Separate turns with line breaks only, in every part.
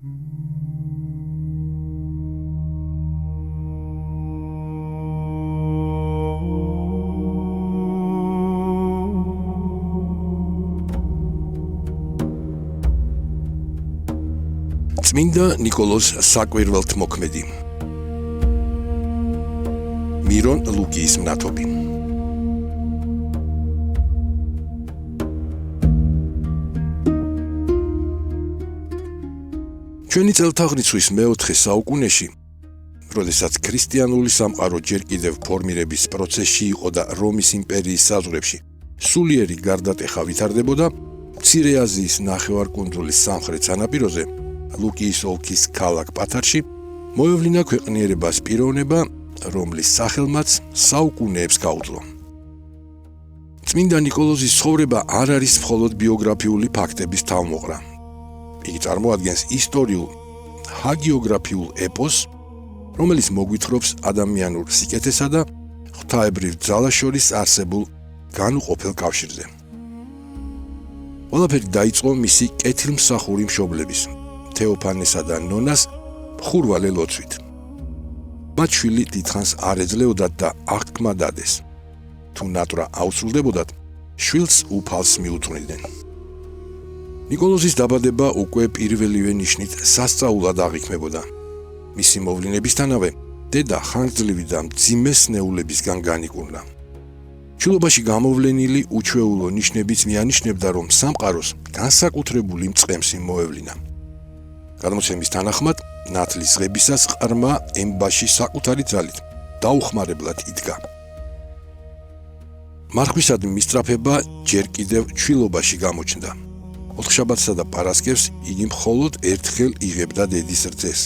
წმინდა ნიკოლოზ საკვირველთმოქმედი მირონ ლუკიის მნათობი ჩვენი წელთაღრიცხვის მეოთხე საუკუნეში, როდესაც ქრისტიანული სამყარო ჯერ კიდევ ფორმირების პროცესში იყო და რომის იმპერიის საზღვრებში სულიერი გარდატეხა ვითარდებოდა, მცირე აზიის ნახევარკუნძულის სამხრეთ სანაპიროზე, ლუკიის ოლქის ქალაქ პათარში, მოევლინა ქვეყნიერებას პიროვნება, რომლის სახელმაც საუკუნეებს გაუძლო. წმინდა ნიკოლოზის ცხოვრება არ არის მხოლოდ ბიოგრაფიული ფაქტების თავმოყრა. იგი წარმოადგენს ისტორიულ, ჰაგიოგრაფიულ ეპოსს, რომელიც მოგვითხრობს ადამიანურ სიკეთესა და ღვთაებრივ ძალას შორის არსებულ განუყოფელ კავშირზე. ყველაფერი დაიწყო მისი კეთილმსახური მშობლების, თეოფანესა და ნონას მხურვალე ლოცვით. მათ შვილი დიდხანს არ ეძლეოდათ და აღთქმა დადეს. თუ ნატრა აუსრულდებოდათ, შვილს უფალს მიუთმნიდნენ. ნიკოლოზის დაბადება უკვე პირველივე ნიშნით სასწაულად აღიქმებოდა. მისი მოვლენებისთანავე დედა ხანგრძლივი და მძიმე სნეულებისგან განიკურნა. ჩილობაში გამოვლენილი უჩვეულო ნიშნებიც მიანიშნებდა, რომ სამყაროს განსაკუთრებული მწყემსი მოევლინა. გადმოცემის თანახმად, ნათლის ღებისას ყრმა ემბაში საკუთარი ძალით დაუხმარებლად იდგა. მარხვისადმი მისწრაფება ჯერ კიდევ ჩვილობაში გამოჩნდა. ოთხშაბათსა და პარასკევს იგი მხოლოდ ერთხელ იღებდა დედის რძეს.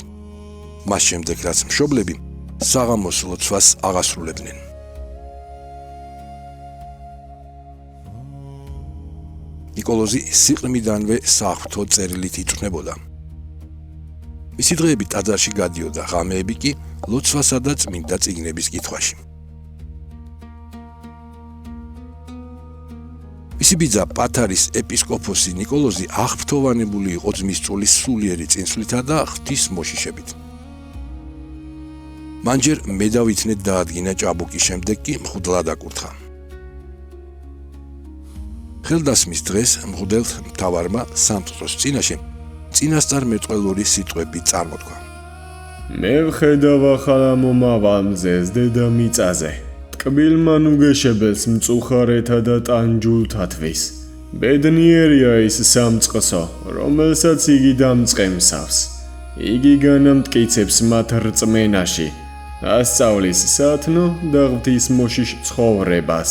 მას შემდეგ, რაც მშობლები საღამოს ლოცვას აღასრულებდნენ. ნიკოლოზი სიყრმიდანვე საღვთო წერილით იწვნებოდა. მისი დღეები ტაძარში გადიოდა, ღამეები კი ლოცვასა და წმინდა წიგნების კითხვაში. მისი ბიძა პათარის ეპისკოპოსი ნიკოლოზი აღფრთოვანებული იყო ძმის წულის სულიერი წინსვლითა და ღვთის მოშიშებით. მან ჯერ მედავითნედ დაადგინა ჭაბუკის შემდეგ კი მღვდლად აკურთხა. ხელდასმის დღეს მღვდელთ მთავარმა სამწყსოს წინაშე წინასწარმეტყველური სიტყვები წარმოთქვა.
მე ვხედავ ახალა მომავალ მზეს დედა მიწაზე. ტკბილმა ნუგეშებელს მწუხარეთა და ტანჯულთათვის. ბედნიერია ის სამწყსო, რომელსაც იგი დამწყემსავს. იგი განამტკიცებს მათ რწმენაში, ასწავლის სათნო და ღვთის მოშიშ ცხოვრებას.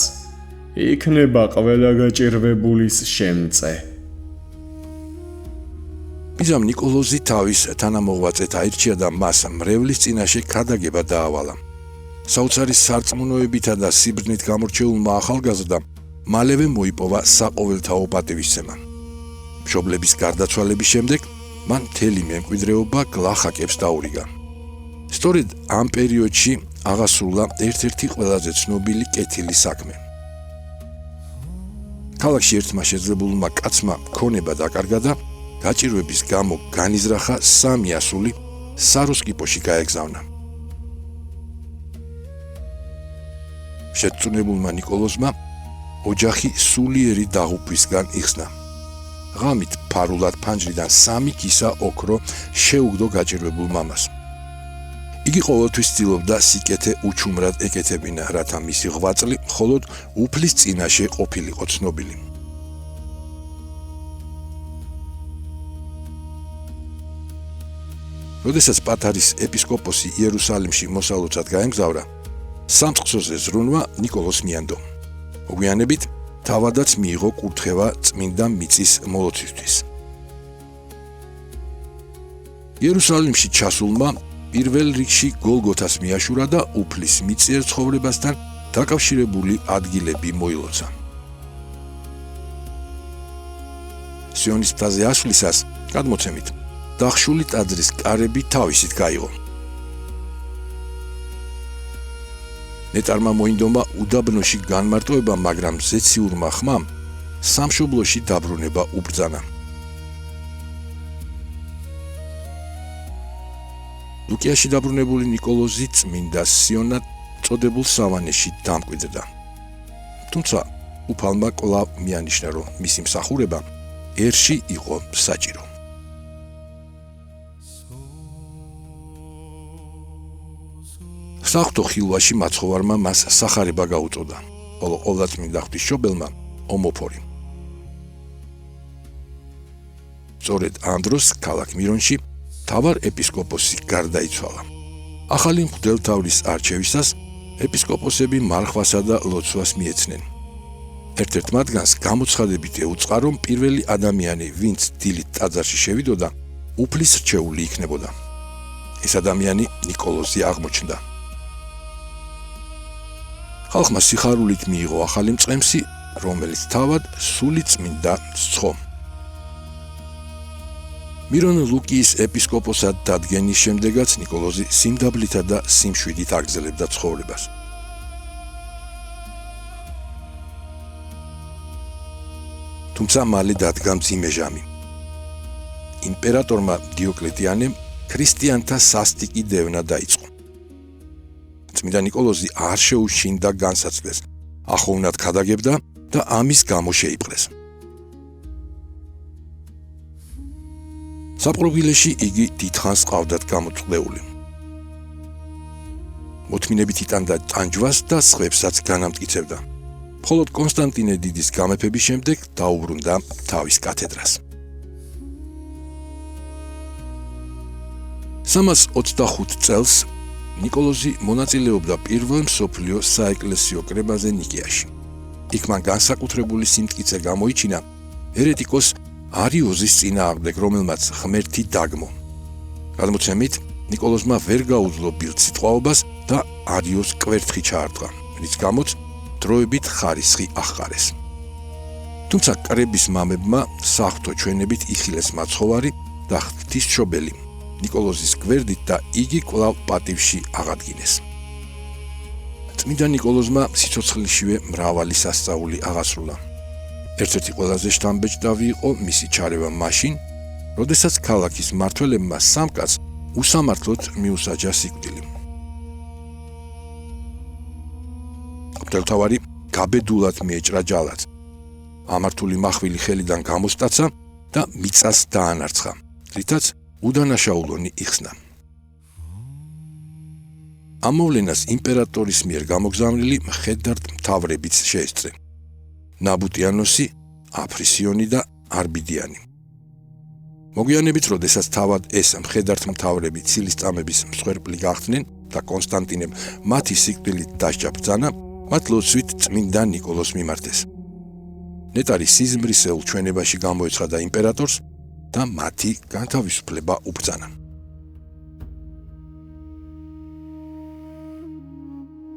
იქნება ყველა გაჭირვებულის შემწე.
ბიძამ ნიკოლოზი თავის თანამოღვაწეთ აირჩია და მას მრევლის წინაშე ქადაგება დაავალა. საოცარი სარწმუნოებითა და სიბრძნით გამორჩეულმა ახალგაზრდამ მალევე მოიპოვა საყოველთაო პატივისცემა. მშობლების გარდაცვალების შემდეგ მან მთელი მემკვიდრეობა გლახაკებს დაურიგა. სწორედ ამ პერიოდში აღასრულა ერთ-ერთი ყველაზე ცნობილი კეთილი საქმე. ქალაქში ერთმა შეძლებულმა კაცმა ქონება დაკარგა და გაჭირვების გამო განიზრახა 3 ასული საროსკიპოში გაეგზავნა. შეწუნებულმა ნიკოლოზმა ოჯახი სულიერი დაღუპვისგან იხსნა. ღამით ფარულად ფანჯრიდან 3 კისა ოქრო შეუგდო გაჭირვებულ მამას. იგი ყოველთვის ცდილობდა სიკეთე უჩუმრად ეკეთებინა, რათა მისი ღვაწლი მხოლოდ უფლის წინაშე ყოფილიყო ცნობილი. როდესაც პათარის ეპისკოპოსი იერუსალიმში მოსალოცად გაემგზავრა, სამწყსოზე ზრუნვა ნიკოლოზს მიანდო. მოგვიანებით თავადაც მიიღო კურთხევა წმინდა მიწის მოლოცვისთვის. იერუსალიმში ჩასულმა პირველ რიგში გოლგოთას მიაშურა და უფლის მიწიერ ცხოვრებასთან დაკავშირებული ადგილები მოილოცა. სიონის მთაზე ასვლისას გადმოცემით დახშული ტაძრის კარები თავისით გაიღო. ნეტარმა მოინდომა უდაბნოში განმარტოება, მაგრამ ზეციურმა ხმამ სამშობლოში დაბრუნება უბრძანა. ლუკიაში დაბრუნებული ნიკოლოზი წმინდა სიონად წოდებულ სავანეში დამკვიდრდა. თუმცა უფალმა კვლავ მიანიშნა, რომ მისი მსახურება ერში იყო საჭირო. საღვთო ხილვაში მაცხოვარმა მას სახარება გაუწოდა, ხოლო ყოვლადწმინდა ღვთისმშობელმა ომოფორი. სწორედ ამ დროს ქალაქ მირონში მთავარ ეპისკოპოსი გარდაიცვალა. ახალი მღვდელმთავრის არჩევისას ეპისკოპოსები მარხვასა და ლოცვას მიეცნენ. ერთ-ერთ მათგანს გამოცხადებით ეუწყა, რომ პირველი ადამიანი, ვინც დილით ტაძარში შევიდოდა, უფლის რჩეული იქნებოდა. ეს ადამიანი ნიკოლოზი აღმოჩნდა. ხალხმა სიხარულით მიიღო ახალი მწყემსი, რომელიც თავად სული წმინდა სცხო. მირონ ლუკიის ეპისკოპოსად დადგენის შემდეგაც ნიკოლოზი სიმდაბლითა და სიმშვიდით აგრძელებდა ცხოვრებას. თუმცა მალე დადგა მძიმე ჟამი. იმპერატორმა დიოკლეტიანემ ქრისტიანთა სასტიკი დევნა დაიწყო. წმინდა ნიკოლოზი არ შეუშინდა განსაცდელს, ახოვნად ქადაგებდა და ამის გამო შეიპყრეს. საპყრობილეში იგი დიდხანს ყავდათ გამოწყდეული. მოთმინებით იტანდა ტანჯვას და სხვებსაც განამტკიცებდა. მხოლოდ კონსტანტინე დიდის გამეფების შემდეგ დაუბრუნდა თავის კათედრას. 325 წელს ნიკოლოზი მონაწილეობდა პირველ მსოფლიო საეკლესიო კრებაზე ნიკეაში. იქ მან განსაკუთრებული სიმტკიცე გამოიჩინა ერეტიკოს არიოზის წინააღმდეგ, რომელმაც ღმერთი დაგმო. გადმოცემით, ნიკოლოზმა ვერ გაუძლო ბილწსიტყვაობას და არიოს კვერთხი ჩაარტყა, რის გამოც დროებით ხარისხი აღყარეს. თუმცა კრების მამებმა საღვთო ჩვენებით იხილეს მაცხოვარი და ღვთისმშობელი ნიკოლოზის გვერდით და იგი კვლავ პატივში აღადგინეს. წმინდა ნიკოლოზმა სიცოცხლეშივე მრავალი სასწაული აღასრულა. ერთ-ერთი ყველაზე შთამბეჭდავი იყო მისი ჩარევა მაშინ, როდესაც ქალაქის მმართველებმა სამ კაცს უსამართლოდ მიუსაჯა სიკვდილი. მღვდელმთავარი გაბედულად მიეჭრა ჯალათს. ამართული მახვილი ხელიდან გამოსტაცა და მიწას დაანარცხა, რითაც უდანაშაულონი იხსნა. ამ მოვლენას იმპერატორის მიერ გამოგზავნილი მხედართ მთავრებიც შეესწრე. ნაბუტიანოსი, აფრისიონი და არბიდიანი. მოგვიანებით, როდესაც თავად ეს მხედართ მთავრები ცილისწამების მსხვერპლი გახდნენ და კონსტანტინემ მათი სიკვდილით დასჯა ბრძანა, მათ ლოცვით წმინდა ნიკოლოზს მიმართეს. ნეტარი სიზმრისეულ ჩვენებაში გამოეცხადა იმპერატორს და მათი განთავისუფლება უბრძანა.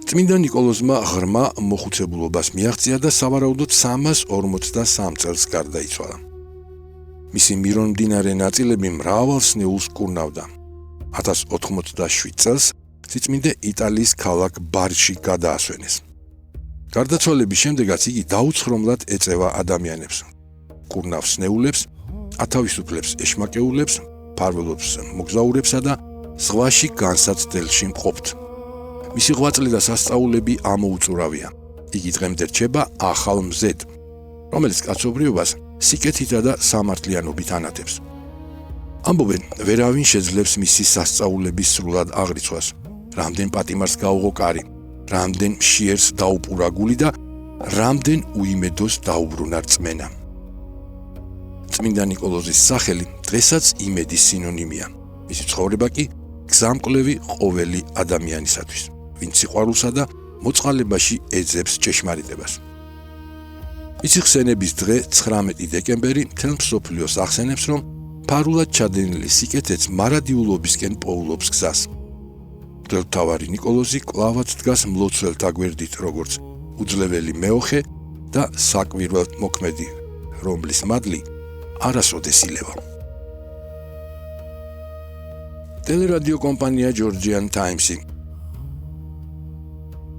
წმინდა ნიკოლოზმა ღრმა მოხუცებულობას მიაღწია და სავარაუდოდ 343 წელს გარდაიცვალა. მისი მირონმდინარე ნაწილები მრავალ სნეულს კურნავდა. 1087 წელს სიწმინდე იტალიის ქალაქ ბარში გადაასვენეს. გარდაცვალების შემდეგაც იგი დაუცხრომლად ეწევა ადამიანებს, კურნავს სნეულებს, ათავისუფლებს ეშმაკეულებს, მფარველობს მოგზაურებსა და ზღვაში განსაცდელში მყოფთ. მისი ღვაწლი და სასწაულები ამოუწურავია. იგი დღემდე რჩება ახალ მზედ, რომელიც კაცობრიობას სიკეთითა და სამართლიანობით ანათებს. ამბობენ, ვერავინ შეძლებს მისი სასწაულების სრულად აღრიცხვას. რამდენ პატიმარს გაუღო კარი, რამდენ მშიერს დაუპურა გული და რამდენ უიმედოს დაუბრუნა რწმენა. წმინდა ნიკოლოზის სახელი დღესაც იმედის სინონიმია. მისი ცხოვრება კი გზამკვლევი ყოველი ადამიანისათვის, ვინც სიყვარულსა და მოწყალებაში ეძებს ჭეშმარიტებას. მისი ხსენების დღე 19 დეკემბერი მთელ მსოფლიოს ახსენებს, რომ ფარულად ჩადენილი სიკეთეც მარადიულობისკენ პოულობს გზას. მღვდელმთავარი ნიკოლოზი კვლავაც დგას მლოცველთა გვერდით, როგორც უძლეველი მეოხე და საკვირველთ მოქმედი, რომლის მადლი არასოდეს ილევა. ტელერადიო კომპანია Georgian Times-ი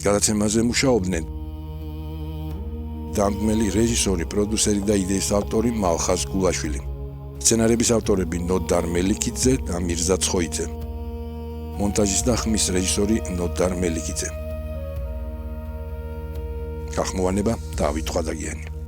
გადაცემაზე მუშაობდნენ დამდგმელი რეჟისორი, პროდიუსერი და იდეის ავტორი მალხაზ გულაშვილი. სცენარების ავტორები ნოდარ მელიქიძე და მირზა ცხოიძე. მონტაჟის და ხმის რეჟისორი ნოდარ მელიქიძე. გახმოვანება დავით ხვადაგიანი.